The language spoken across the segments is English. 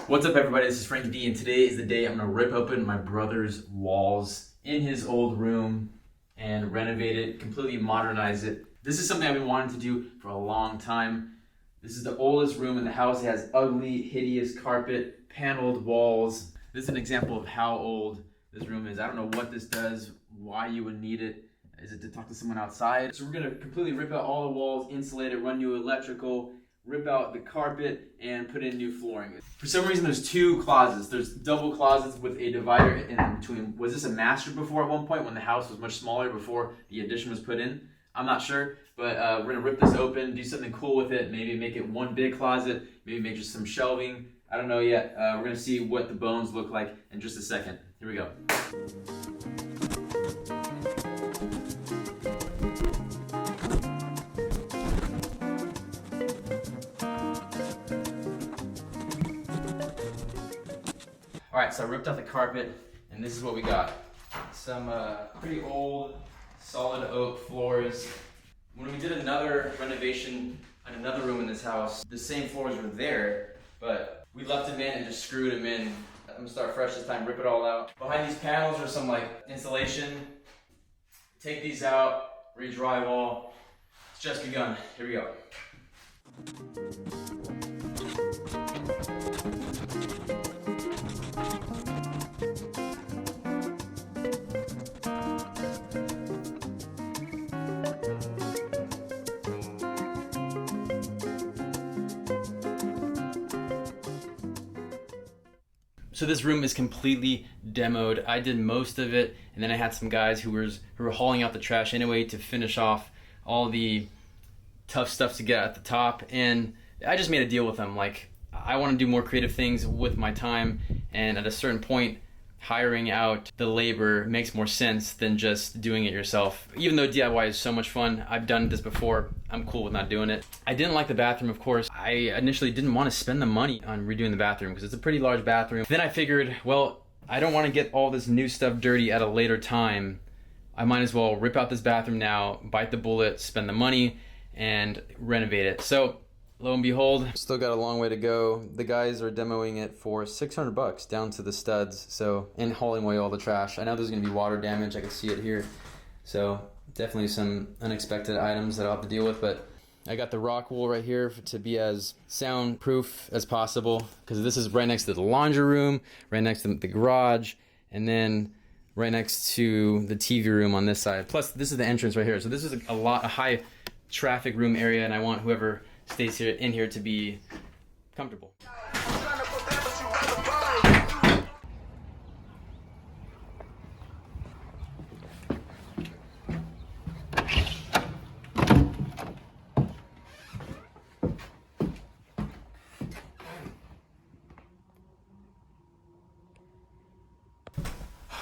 What's up, everybody? This is Frankie D, and today is the day I'm gonna rip open my brother's walls in his old room and renovate it, completely modernize it. This is something I've been wanting to do for a long time. This is the oldest room in the house. It has ugly, hideous carpet, paneled walls. This is an example of how old this room is. I don't know what this does, why you would need it. Is it to talk to someone outside? So we're gonna completely rip out all the walls, insulate it, run new electrical, rip out the carpet, and put in new flooring. For some reason, there's two closets. There's double closets with a divider in between. Was this a master before at one point when the house was much smaller before the addition was put in? I'm not sure, but we're gonna rip this open, do something cool with it, maybe make it one big closet, maybe make just some shelving. I don't know yet. We're gonna see what the bones look like in just a second. Here we go. All right, so I ripped out the carpet, and this is what we got. Some pretty old, solid oak floors. When we did another renovation in another room in this house, the same floors were there, but we left them in and just screwed them in. I'm gonna start fresh this time, rip it all out. Behind these panels are some insulation. Take these out, re-drywall. It's just begun. Here we go. So this room is completely demoed. I did most of it, and then I had some guys who were hauling out the trash anyway to finish off all the tough stuff to get at the top. And I just made a deal with them. I want to do more creative things with my time, and at a certain point, hiring out the labor makes more sense than just doing it yourself. Even though DIY is so much fun, I've done this before, I'm cool with not doing it. I didn't like the bathroom, of course. I initially didn't want to spend the money on redoing the bathroom because it's a pretty large bathroom. Then I figured, well, I don't want to get all this new stuff dirty at a later time. I might as well rip out this bathroom now, bite the bullet, spend the money, and renovate it. So lo and behold, still got a long way to go. The guys are demoing it for 600 bucks down to the studs, so, and hauling away all the trash. I know there's gonna be water damage, I can see it here. So definitely some unexpected items that I'll have to deal with, but I got the rock wool right here to be as soundproof as possible, because this is right next to the laundry room, right next to the garage, and then right next to the TV room on this side. Plus, this is the entrance right here. So this is a high traffic room area, and I want whoever stays in here to be comfortable.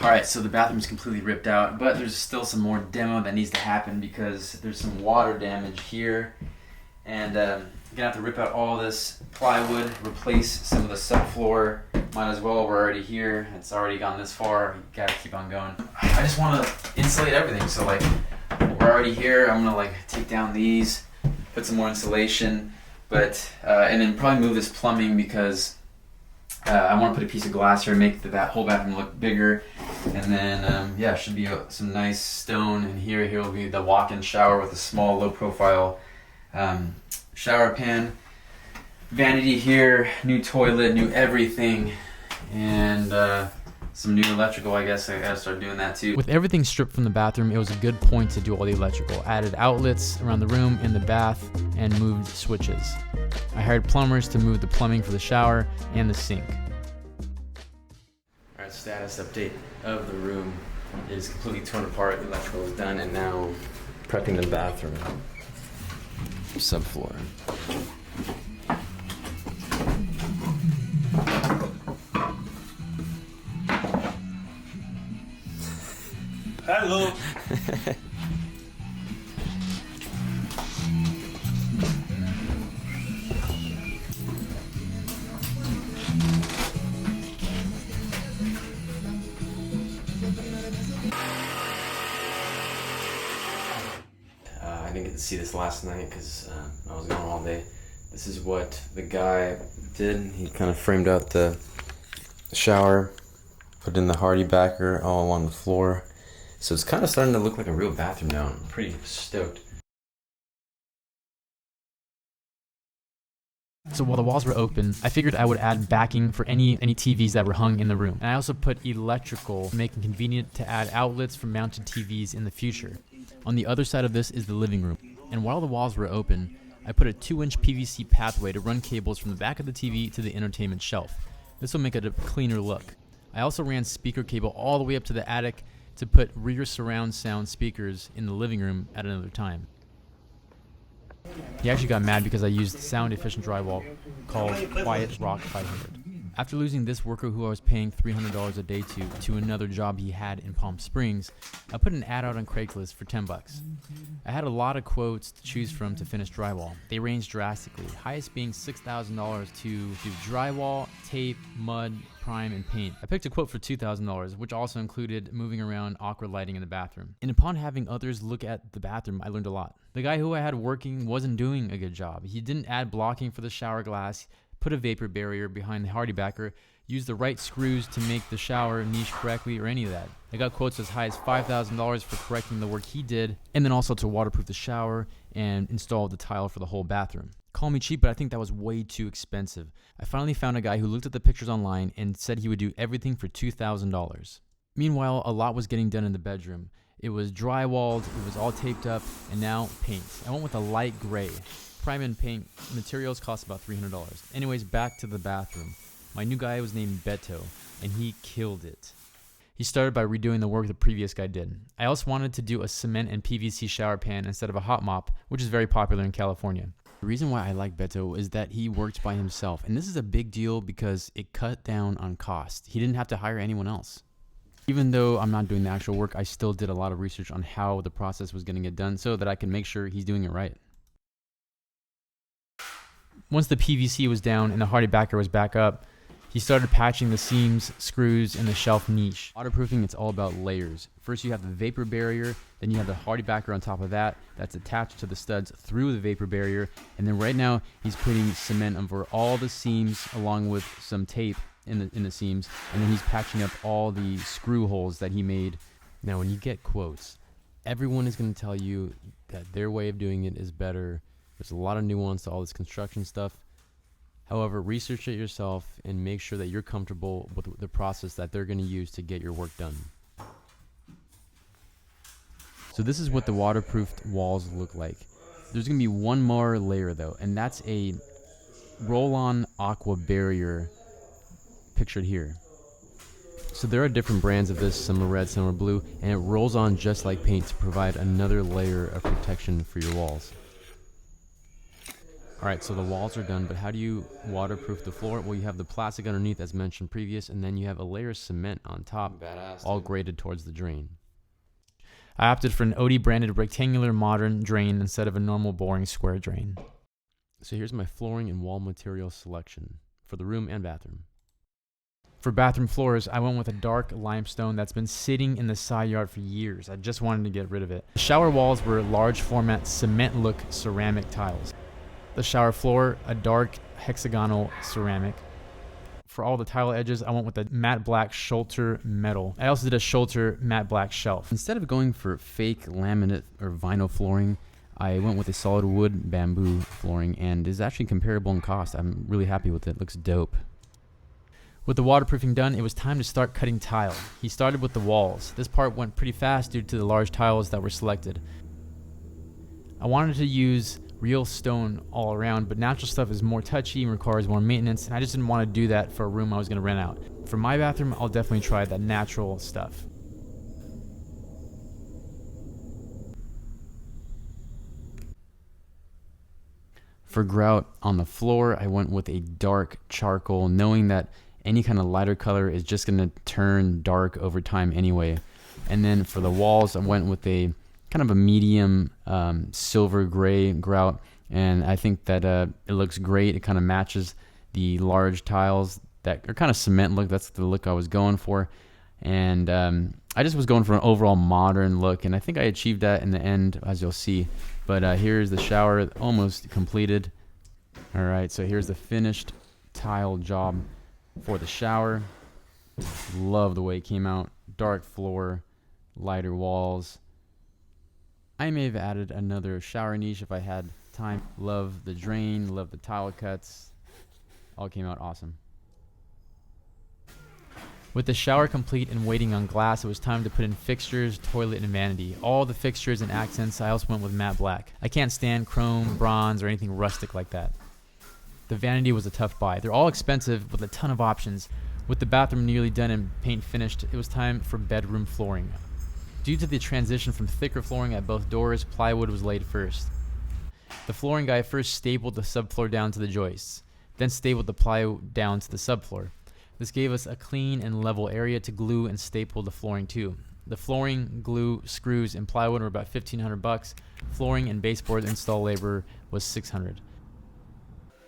All right, so the bathroom's completely ripped out, but there's still some more demo that needs to happen because there's some water damage here. And I'm gonna have to rip out all this plywood, replace some of the subfloor. Might as well, we're already here. It's already gone this far, you gotta keep on going. I just wanna insulate everything. So we're already here. I'm gonna take down these, put some more insulation, but, and then probably move this plumbing because I wanna put a piece of glass here and make that whole bathroom look bigger. And then, yeah, should be some nice stone in here. Here will be the walk-in shower with a small, low-profile shower pan, vanity here, new toilet, new everything, and some new electrical. I guess I gotta start doing that too. With everything stripped from the bathroom, it was a good point to do all the electrical. Added outlets around the room, in the bath, and moved switches. I hired plumbers to move the plumbing for the shower and the sink. All right, status update of the room. It is completely torn apart. The electrical is done, and now prepping the bathroom. Subfloor. Hello. I didn't get to see this last night because I was gone all day. This is what the guy did. He kind of framed out the shower, put in the hardy backer all along the floor. So it's kind of starting to look like a real bathroom now. I'm pretty stoked. So while the walls were open, I figured I would add backing for any TVs that were hung in the room. And I also put electrical, making it convenient to add outlets for mounted TVs in the future. On the other side of this is the living room. And while the walls were open, I put a 2-inch PVC pathway to run cables from the back of the TV to the entertainment shelf. This will make it a cleaner look. I also ran speaker cable all the way up to the attic to put rear surround sound speakers in the living room at another time. He actually got mad because I used sound efficient drywall called Quiet Rock 500. After losing this worker who I was paying $300 a day to another job he had in Palm Springs, I put an ad out on Craigslist for $10. I had a lot of quotes to choose from to finish drywall. They ranged drastically, highest being $6,000 to do drywall, tape, mud, prime, and paint. I picked a quote for $2,000, which also included moving around awkward lighting in the bathroom. And upon having others look at the bathroom, I learned a lot. The guy who I had working wasn't doing a good job. He didn't add blocking for the shower glass, put a vapor barrier behind the hardy backer, use the right screws to make the shower niche correctly, or any of that. I got quotes as high as $5,000 for correcting the work he did, and then also to waterproof the shower and install the tile for the whole bathroom. Call me cheap, but I think that was way too expensive. I finally found a guy who looked at the pictures online and said he would do everything for $2,000. Meanwhile, a lot was getting done in the bedroom. It was drywalled, it was all taped up, and now paint. I went with a light gray. Prime and paint materials cost about $300. Anyways, back to the bathroom. My new guy was named Beto, and he killed it. He started by redoing the work the previous guy did. I also wanted to do a cement and PVC shower pan instead of a hot mop, which is very popular in California. The reason why I like Beto is that he worked by himself, and this is a big deal because it cut down on cost. He didn't have to hire anyone else. Even though I'm not doing the actual work, I still did a lot of research on how the process was getting it done so that I can make sure he's doing it right. Once the PVC was down and the hardy backer was back up, he started patching the seams, screws, and the shelf niche. Waterproofing, it's all about layers. First you have the vapor barrier, then you have the hardy backer on top of that. That's attached to the studs through the vapor barrier. And then right now he's putting cement over all the seams along with some tape in the seams. And then he's patching up all the screw holes that he made. Now when you get quotes, everyone is going to tell you that their way of doing it is better. There's a lot of nuance to all this construction stuff. However, research it yourself and make sure that you're comfortable with the process that they're going to use to get your work done. So this is what the waterproofed walls look like. There's going to be one more layer though, and that's a roll-on aqua barrier pictured here. So there are different brands of this, some are red, some are blue, and it rolls on just like paint to provide another layer of protection for your walls. Alright, so the walls are done, but how do you waterproof the floor? Well, you have the plastic underneath as mentioned previous, and then you have a layer of cement on top, Badass, all graded towards the drain. I opted for an OD branded rectangular modern drain instead of a normal boring square drain. So here's my flooring and wall material selection for the room and bathroom. For bathroom floors, I went with a dark limestone that's been sitting in the side yard for years. I just wanted to get rid of it. The shower walls were large format cement look ceramic tiles. The shower floor, a dark hexagonal ceramic. For all the tile edges, I went with a matte black Schulter metal. I also did a Schulter matte black shelf. Instead of going for fake laminate or vinyl flooring, I went with a solid wood bamboo flooring, and is actually comparable in cost. I'm really happy with it. It looks dope. With the waterproofing done, it was time to start cutting tile. He started with the walls. This part went pretty fast due to the large tiles that were selected. I wanted to use real stone all around, but natural stuff is more touchy and requires more maintenance, and I just didn't want to do that for a room I was going to rent out. For my bathroom, I'll definitely try that natural stuff. For grout on the floor, I went with a dark charcoal, knowing that any kind of lighter color is just going to turn dark over time anyway. And then for the walls, I went with a kind of a medium silver gray grout, and I think that it looks great. It kind of matches the large tiles that are kind of cement look. That's the look I was going for, and I just was going for an overall modern look, and I think I achieved that in the end, as you'll see. But here's the shower almost completed. All right, so here's the finished tile job for the shower. Love the way it came out. Dark floor, lighter walls. I may have added another shower niche if I had time. Love the drain, love the tile cuts. All came out awesome. With the shower complete and waiting on glass, it was time to put in fixtures, toilet, and vanity. All the fixtures and accents, I also went with matte black. I can't stand chrome, bronze, or anything rustic like that. The vanity was a tough buy. They're all expensive with a ton of options. With the bathroom nearly done and paint finished, it was time for bedroom flooring. Due to the transition from thicker flooring at both doors, plywood was laid first. The flooring guy first stapled the subfloor down to the joists, then stapled the plywood down to the subfloor. This gave us a clean and level area to glue and staple the flooring to. The flooring, glue, screws, and plywood were about $1,500. Flooring and baseboard install labor was $600.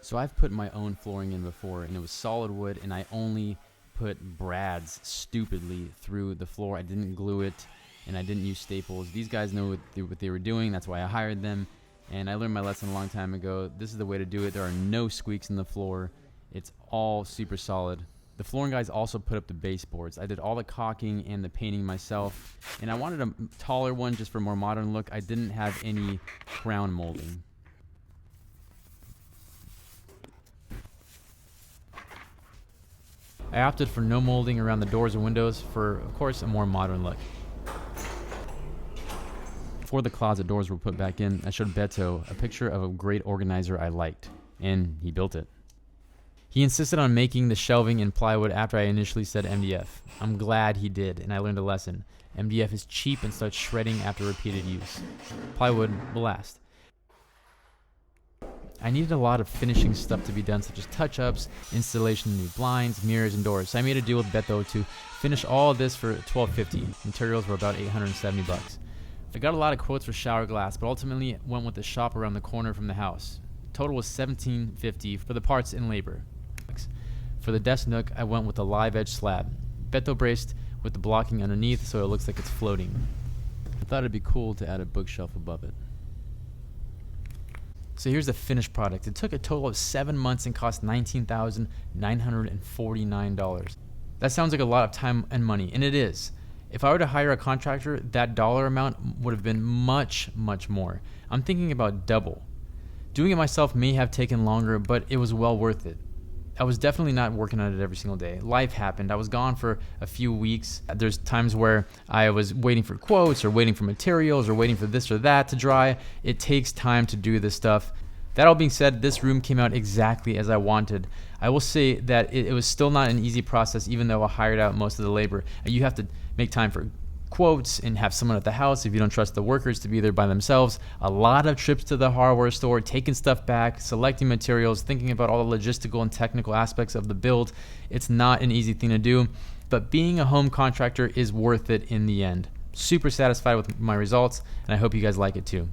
So I've put my own flooring in before, and it was solid wood, and I only put brads stupidly through the floor. I didn't glue it, and I didn't use staples. These guys know what they were doing. That's why I hired them, and I learned my lesson a long time ago. This is the way to do it. There are no squeaks in the floor. It's all super solid. The flooring guys also put up the baseboards. I did all the caulking and the painting myself, and I wanted a taller one just for a more modern look. I didn't have any crown molding. I opted for no molding around the doors and windows for, of course, a more modern look. Before the closet doors were put back in, I showed Beto a picture of a great organizer I liked, and he built it. He insisted on making the shelving in plywood after I initially said MDF. I'm glad he did, and I learned a lesson. MDF is cheap and starts shredding after repeated use. Plywood will last. I needed a lot of finishing stuff to be done, such as touch-ups, installation of new blinds, mirrors, and doors. So I made a deal with Beto to finish all of this for $1,250. Materials were about $870. I got a lot of quotes for shower glass, but ultimately went with the shop around the corner from the house. Total was $1,750 for the parts and labor. For the desk nook, I went with a live edge slab. Beto braced with the blocking underneath so it looks like it's floating. I thought it'd be cool to add a bookshelf above it. So here's the finished product. It took a total of 7 months and cost $19,949. That sounds like a lot of time and money, and it is. If I were to hire a contractor, that dollar amount would have been much, much more. I'm thinking about double. Doing it myself may have taken longer, but it was well worth it. I was definitely not working on it every single day. Life happened. I was gone for a few weeks. There's times where I was waiting for quotes or waiting for materials or waiting for this or that to dry. It takes time to do this stuff. That all being said, this room came out exactly as I wanted. I will say that it was still not an easy process, even though I hired out most of the labor. You have to make time for quotes and have someone at the house if you don't trust the workers to be there by themselves. A lot of trips to the hardware store, taking stuff back, selecting materials, thinking about all the logistical and technical aspects of the build. It's not an easy thing to do, but being a home contractor is worth it in the end. Super satisfied with my results, and I hope you guys like it too.